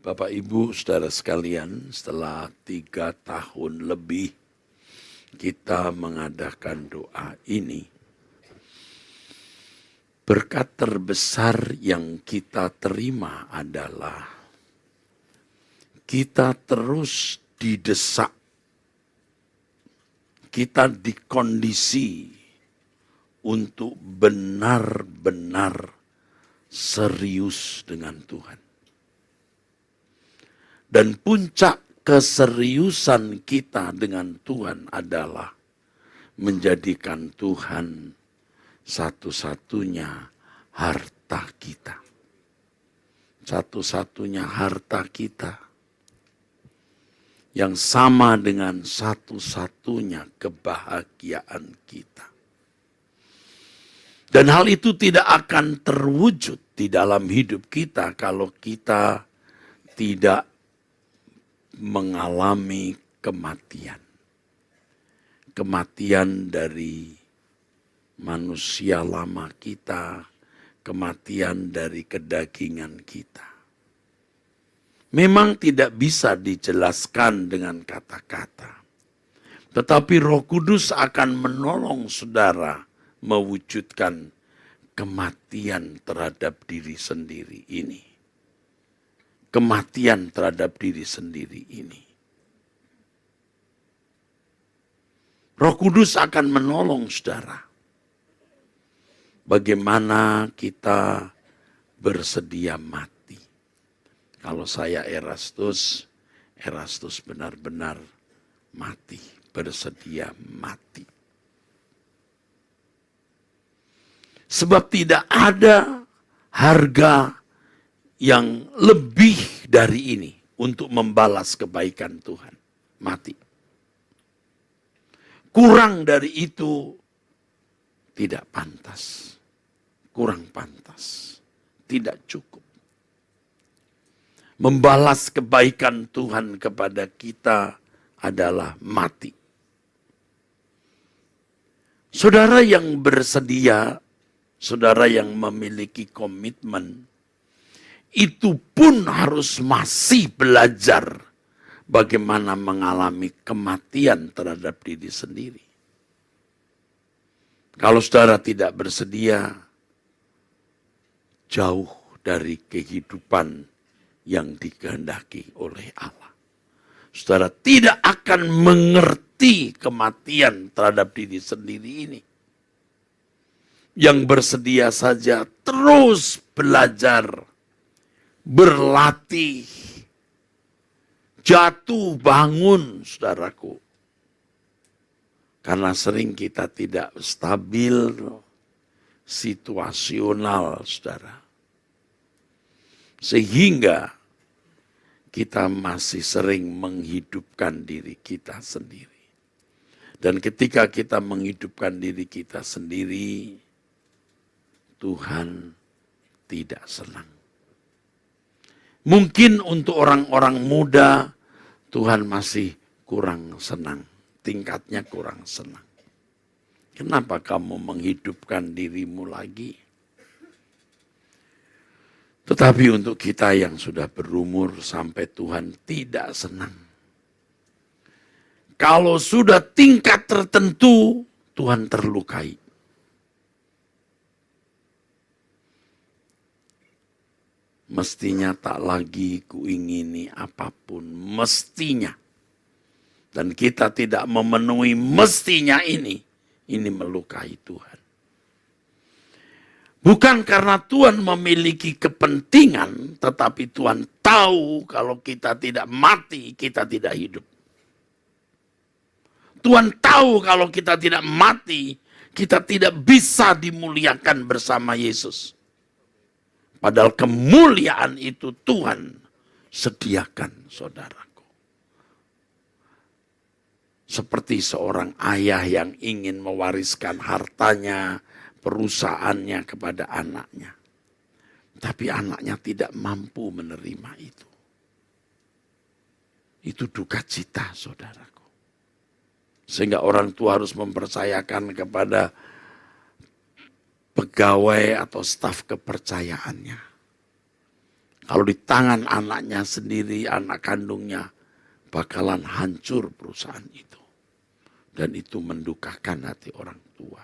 Bapak Ibu saudara sekalian, setelah 3 tahun lebih kita mengadakan doa ini, berkat terbesar yang kita terima adalah kita terus didesak, kita dikondisi untuk benar-benar serius dengan Tuhan. Dan puncak keseriusan kita dengan Tuhan adalah menjadikan Tuhan satu-satunya harta kita. Satu-satunya harta kita. Yang sama dengan satu-satunya kebahagiaan kita. Dan hal itu tidak akan terwujud di dalam hidup kita kalau kita tidak mengalami kematian. Kematian dari manusia lama kita, kematian dari kedagingan kita. Memang tidak bisa dijelaskan dengan kata-kata. Tetapi Roh Kudus akan menolong saudara mewujudkan kematian terhadap diri sendiri ini. Kematian terhadap diri sendiri ini. Roh Kudus akan menolong saudara. Bagaimana kita bersedia mati. Kalau saya Erastus benar-benar mati, bersedia mati. Sebab tidak ada harga yang lebih dari ini untuk membalas kebaikan Tuhan. Mati. Kurang dari itu tidak pantas. Kurang pantas. Tidak cukup. Membalas kebaikan Tuhan kepada kita adalah mati. Saudara yang bersedia, saudara yang memiliki komitmen, itu pun harus masih belajar bagaimana mengalami kematian terhadap diri sendiri. Kalau saudara tidak bersedia, jauh dari kehidupan yang dikehendaki oleh Allah. Saudara tidak akan mengerti kematian terhadap diri sendiri ini. Yang bersedia saja terus belajar, berlatih, jatuh bangun, saudaraku. Karena sering kita tidak stabil, situasional, saudara. Sehingga kita masih sering menghidupkan diri kita sendiri. Dan ketika kita menghidupkan diri kita sendiri, Tuhan tidak senang. Mungkin untuk orang-orang muda, Tuhan masih kurang senang. Tingkatnya kurang senang. Kenapa kamu menghidupkan dirimu lagi? Tetapi untuk kita yang sudah berumur sampai Tuhan tidak senang. Kalau sudah tingkat tertentu, Tuhan terlukai. Mestinya tak lagi kuingini apapun, mestinya. Dan kita tidak memenuhi mestinya ini melukai Tuhan. Bukan karena Tuhan memiliki kepentingan, tetapi Tuhan tahu kalau kita tidak mati, kita tidak hidup. Tuhan tahu kalau kita tidak mati, kita tidak bisa dimuliakan bersama Yesus. Padahal kemuliaan itu Tuhan sediakan, saudaraku. Seperti seorang ayah yang ingin mewariskan hartanya, perusahaannya kepada anaknya. Tapi anaknya tidak mampu menerima itu. Itu duka cita, saudaraku. Sehingga orang tua harus mempercayakan kepada pegawai atau staf kepercayaannya. Kalau di tangan anaknya sendiri, anak kandungnya, bakalan hancur perusahaan itu. Dan itu mendukakan hati orang tua.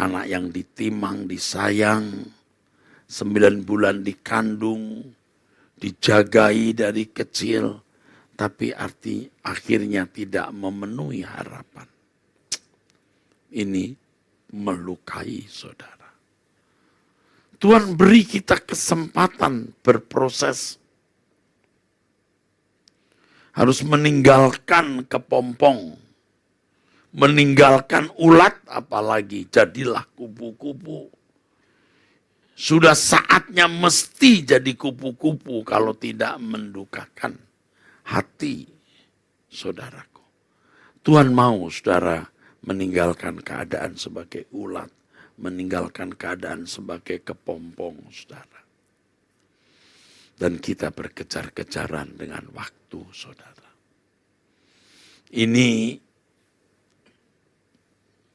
Anak yang ditimang, disayang, 9 bulan dikandung, dijagai dari kecil, tapi akhirnya tidak memenuhi harapan. Ini melukai saudara. Tuhan beri kita kesempatan berproses. Harus meninggalkan kepompong. Meninggalkan ulat, apalagi jadilah kupu-kupu. Sudah saatnya mesti jadi kupu-kupu kalau tidak mendukakan hati saudaraku. Tuhan mau saudara meninggalkan keadaan sebagai ulat. Meninggalkan keadaan sebagai kepompong, saudara. Dan kita berkejar-kejaran dengan waktu, saudara. Ini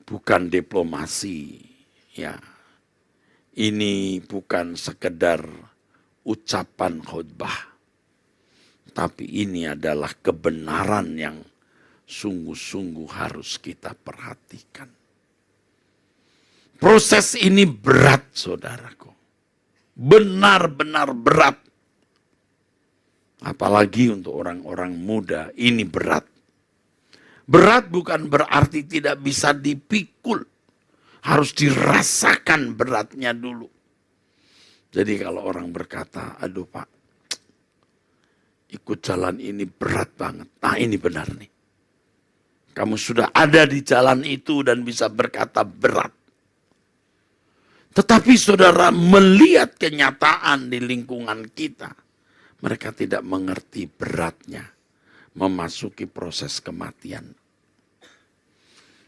bukan diplomasi, ya. Ini bukan sekedar ucapan khotbah. Tapi ini adalah kebenaran yang sungguh-sungguh harus kita perhatikan. Proses ini berat, saudaraku. Benar-benar berat. Apalagi untuk orang-orang muda, ini berat. Berat bukan berarti tidak bisa dipikul. Harus dirasakan beratnya dulu. Jadi kalau orang berkata, aduh Pak, ikut jalan ini berat banget. Nah ini benar nih. Kamu sudah ada di jalan itu dan bisa berkata berat. Tetapi saudara melihat kenyataan di lingkungan kita. Mereka tidak mengerti beratnya memasuki proses kematian.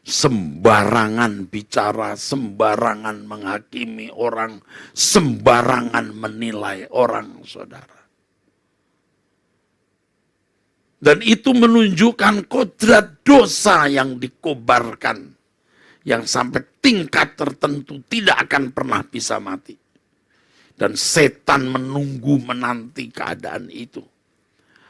Sembarangan bicara, sembarangan menghakimi orang, sembarangan menilai orang, saudara. Dan itu menunjukkan kodrat dosa yang dikobarkan. Yang sampai tingkat tertentu tidak akan pernah bisa mati. Dan setan menunggu menanti keadaan itu.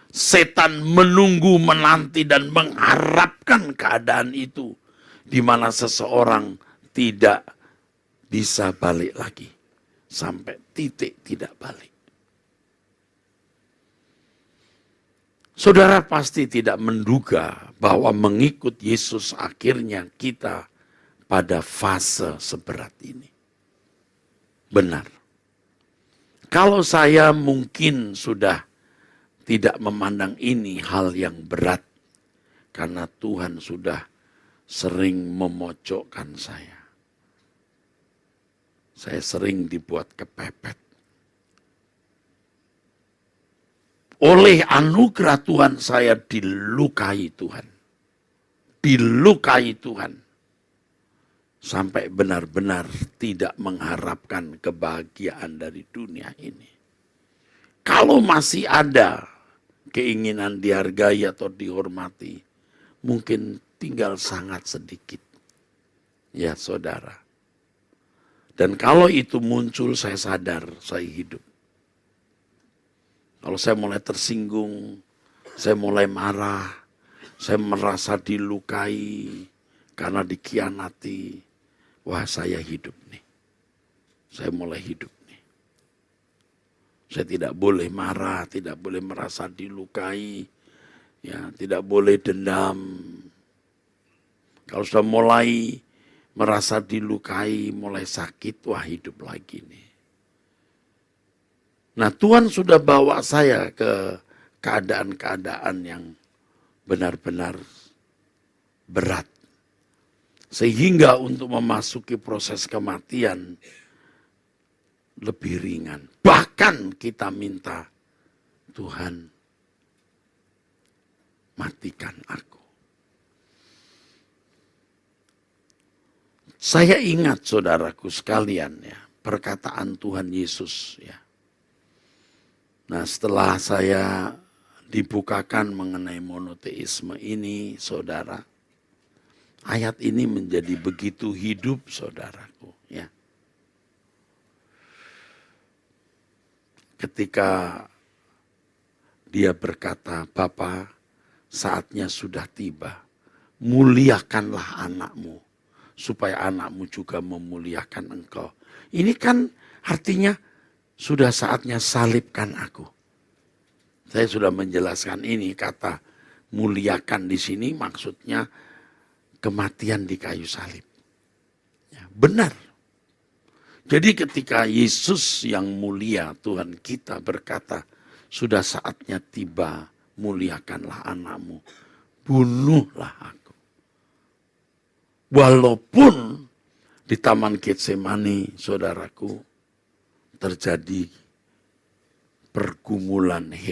Setan menunggu menanti dan mengharapkan keadaan itu. Di mana seseorang tidak bisa balik lagi. Sampai titik tidak balik. Saudara pasti tidak menduga bahwa mengikut Yesus akhirnya kita pada fase seberat ini. Benar. Kalau saya mungkin sudah tidak memandang ini hal yang berat. Karena Tuhan sudah sering memojokkan saya. Saya sering dibuat kepepet. Oleh anugerah Tuhan saya dilukai Tuhan. Dilukai Tuhan. Sampai benar-benar tidak mengharapkan kebahagiaan dari dunia ini. Kalau masih ada keinginan dihargai atau dihormati, mungkin tinggal sangat sedikit. Ya saudara. Dan kalau itu muncul, saya sadar saya hidup. Kalau saya mulai tersinggung, saya mulai marah, saya merasa dilukai karena dikhianati. Wah, saya hidup nih. Saya mulai hidup nih. Saya tidak boleh marah, tidak boleh merasa dilukai, ya, tidak boleh dendam. Kalau sudah mulai merasa dilukai, mulai sakit, wah hidup lagi nih. Nah, Tuhan sudah bawa saya ke keadaan-keadaan yang benar-benar berat. Sehingga untuk memasuki proses kematian lebih ringan. Bahkan kita minta, Tuhan matikan aku. Saya ingat saudaraku sekalian ya, perkataan Tuhan Yesus ya. Nah setelah saya dibukakan mengenai monoteisme ini saudara, ayat ini menjadi begitu hidup saudaraku ya. ketika dia berkata, "Bapa, saatnya sudah tiba. Muliakanlah anakmu, supaya anakmu juga memuliakan engkau." Ini kan artinya sudah saatnya salibkan aku. Saya sudah menjelaskan ini, kata muliakan di sini maksudnya kematian di kayu salib. Ya, benar. Jadi ketika Yesus yang mulia, Tuhan kita berkata, sudah saatnya tiba, muliakanlah anakmu, bunuhlah aku. Walaupun di Taman Getsemani, saudaraku, terjadi pergumulan